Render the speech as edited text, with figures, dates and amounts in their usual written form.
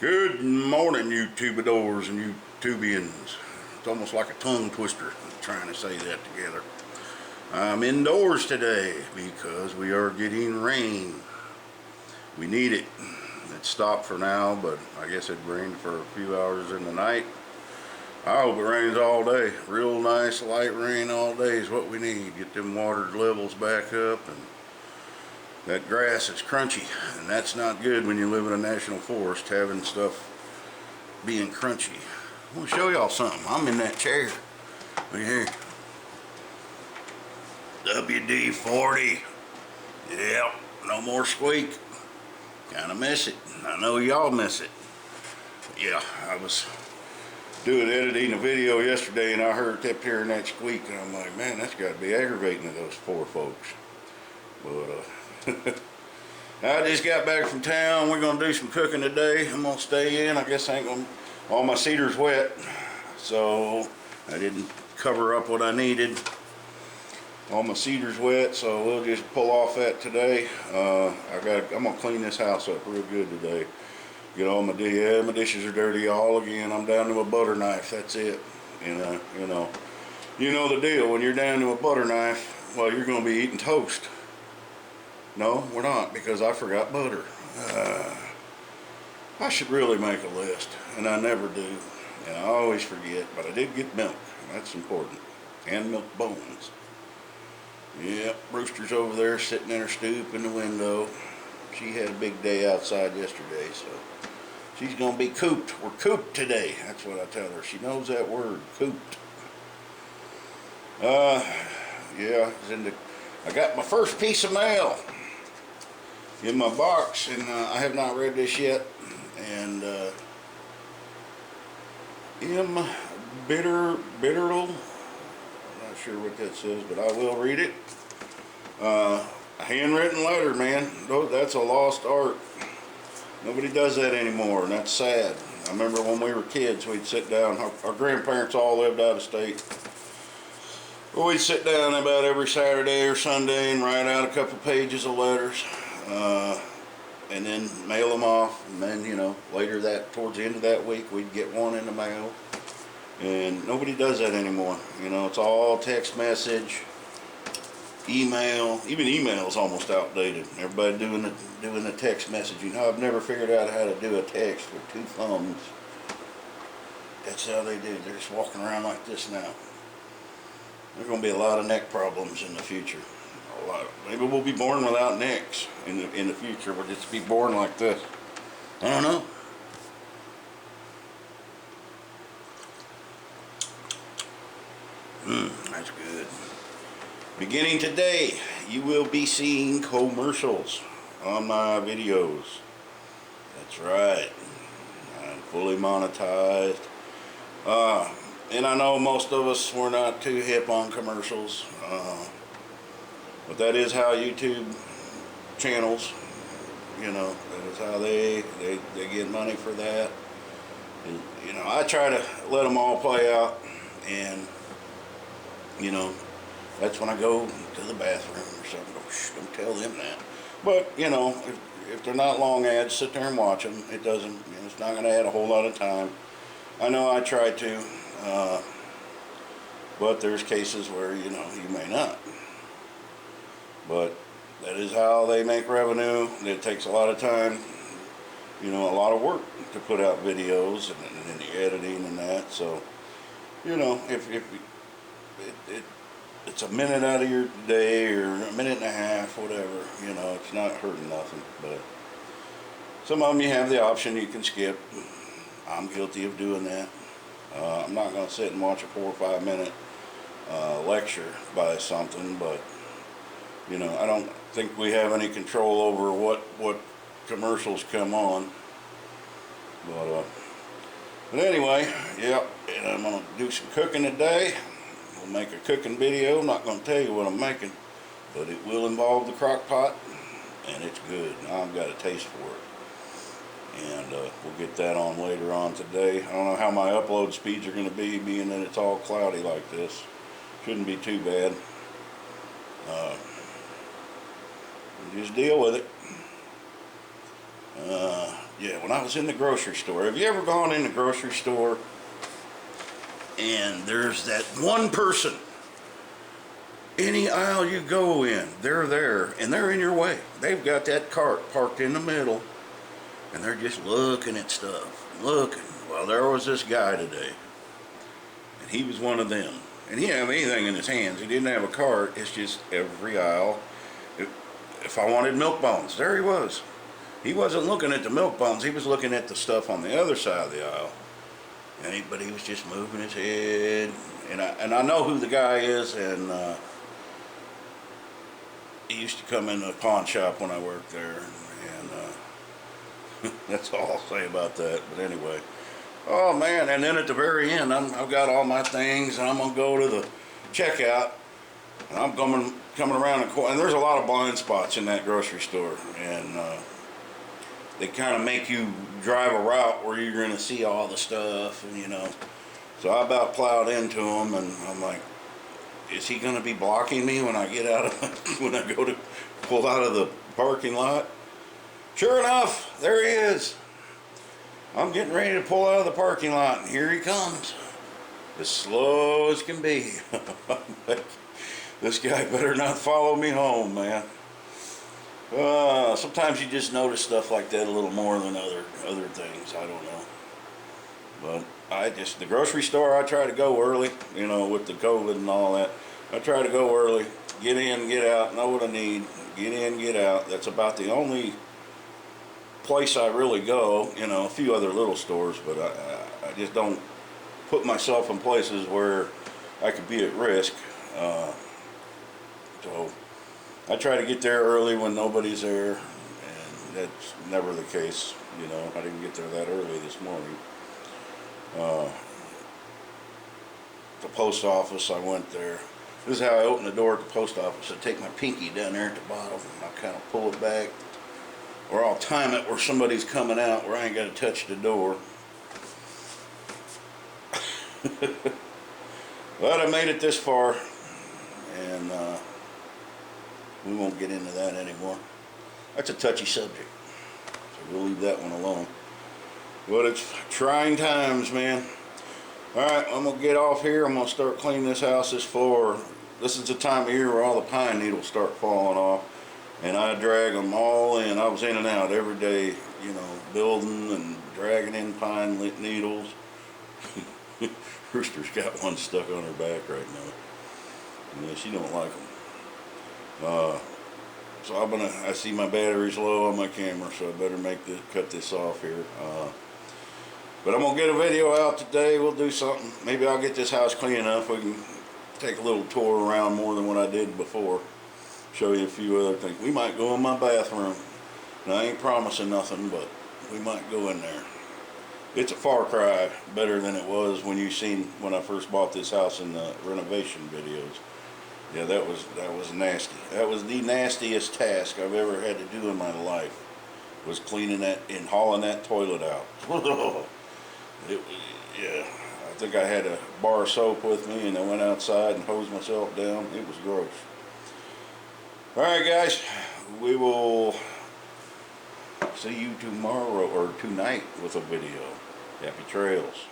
Good morning, you tubadors and you tubians. It's almost like a tongue twister trying to say that together. I'm indoors today because we are getting rain. We need it. It stopped for now, but I guess it rained for a few hours in the night. I hope it rains all day. Real nice light rain all day is what we need. Get them water levels back up, and that grass is crunchy, and that's not good when you live in a national forest, having stuff being crunchy. I want to show y'all something. I'm in that chair right here. WD-40. Yep, no more squeak. Kind of miss it. I know y'all miss it. But yeah, I was editing a video yesterday, and I kept hearing that squeak, and I'm like, man, that's got to be aggravating to those poor folks. But I just got back from town. We're gonna do some cooking today. I'm gonna stay in. I guess I ain't gonna. All my cedar's wet, so I didn't cover up what I needed. All my cedar's wet, so we'll just pull off that today. I'm gonna clean this house up real good today. Get all my my dishes are dirty all again. I'm down to a butter knife. That's it. You know the deal. When you're down to a butter knife, well, you're gonna be eating toast. No, we're not, because I forgot butter. I should really make a list, and I never do, and I always forget, but I did get milk, and that's important, and milk bones. Yep, Brewster's over there sitting in her stoop in the window. She had a big day outside yesterday, so she's going to be cooped. We're cooped today. That's what I tell her. She knows that word, cooped. Yeah, I got my first piece of mail in my box, and I have not read this yet. And M. Bitterl, I'm not sure what that says, but I will read it. A handwritten letter, man. That's a lost art. Nobody does that anymore, and that's sad. I remember when we were kids, we'd sit down. Our grandparents all lived out of state. We'd sit down about every Saturday or Sunday and write out a couple pages of letters. And then mail them off, and then later towards the end of that week we'd get one in the mail, and nobody does that anymore. It's all text message, email. Even email is almost outdated. Everybody doing the text messaging. I've never figured out how to do a text with two thumbs. That's how they do. They're just walking around like this now. There's going to be a lot of neck problems in the future. Maybe we'll be born without necks in the future. We'll just be born like this. I don't know. That's good. Beginning today, you will be seeing commercials on my videos. That's right. I'm fully monetized. And I know most of us were not too hip on commercials. But that is how YouTube channels, that is how they get money for that. And, I try to let them all play out, and, that's when I go to the bathroom or something. Oh, shh, don't tell them that. But, if they're not long ads, sit there and watch them. It doesn't, it's not going to add a whole lot of time. I know I try to, but there's cases where, you may not. But that is how they make revenue. It takes a lot of time, a lot of work to put out videos and the editing and that. So, if it's a minute out of your day or a minute and a half, whatever, it's not hurting nothing. But some of them you have the option you can skip. I'm guilty of doing that. I'm not going to sit and watch a 4 or 5 minute lecture by something, but I don't think we have any control over what commercials come on. But anyway, yep. And I'm gonna do some cooking today. We'll make a cooking video. I'm not gonna tell you what I'm making, but it will involve the crock pot, and it's good. Now I've got a taste for it, and we'll get that on later on today. I don't know how my upload speeds are gonna be, being that it's all cloudy like this. Shouldn't be too bad. Just deal with it. Yeah, when I was in the grocery store. Have you ever gone in the grocery store and there's that one person, any aisle you go in, they're there and they're in your way. They've got that cart parked in the middle and they're just looking at stuff, looking. Well, there was this guy today and he was one of them. And he didn't have anything in his hands. He didn't have a cart. It's just every aisle. If I wanted milk bones, there he was. He wasn't looking at the milk bones. He was looking at the stuff on the other side of the aisle. But he was just moving his head. And I know who the guy is. And he used to come in the pawn shop when I worked there. And that's all I'll say about that. But anyway. Oh, man. And then at the very end, I've got all my things. And I'm going to go to the checkout. And I'm coming around the corner. And there's a lot of blind spots in that grocery store. And they kind of make you drive a route where you're going to see all the stuff, and So I about plowed into him, and I'm like, is he going to be blocking me when I get out of, when I go to pull out of the parking lot? Sure enough, there he is. I'm getting ready to pull out of the parking lot, and here he comes. As slow as can be. This guy better not follow me home, man. Sometimes you just notice stuff like that a little more than other things. I don't know. But the grocery store, I try to go early, with the COVID and all that. I try to go early, get in, get out, know what I need, get in, get out. That's about the only place I really go, a few other little stores, but I just don't put myself in places where I could be at risk. So I try to get there early when nobody's there, and that's never the case. I didn't get there that early this morning. The post office, I went there. This is how I open the door at the post office. I take my pinky down there at the bottom, and I kind of pull it back, or I'll time it where somebody's coming out where I ain't got to touch the door. But I made it this far, and we won't get into that anymore. That's a touchy subject, so we'll leave that one alone. But it's trying times, man. Alright, I'm going to get off here. I'm going to start cleaning this house, this floor. This is the time of year where all the pine needles start falling off. And I drag them all in. I was in and out every day, building and dragging in pine needles. Rooster's got one stuck on her back right now. Yeah, she don't like them. So I see my battery's low on my camera, so I better cut this off here. But I'm gonna get a video out today. We'll do something. Maybe I'll get this house clean enough we can take a little tour around more than what I did before. Show you a few other things. We might go in my bathroom. Now, I ain't promising nothing, but we might go in there. It's a far cry better than it was when when I first bought this house in the renovation videos. Yeah, that was nasty. That was the nastiest task I've ever had to do in my life, was cleaning that and hauling that toilet out. Yeah, I think I had a bar of soap with me, and I went outside and hosed myself down. It was gross. Alright guys, we will see you tomorrow or tonight with a video. Happy trails.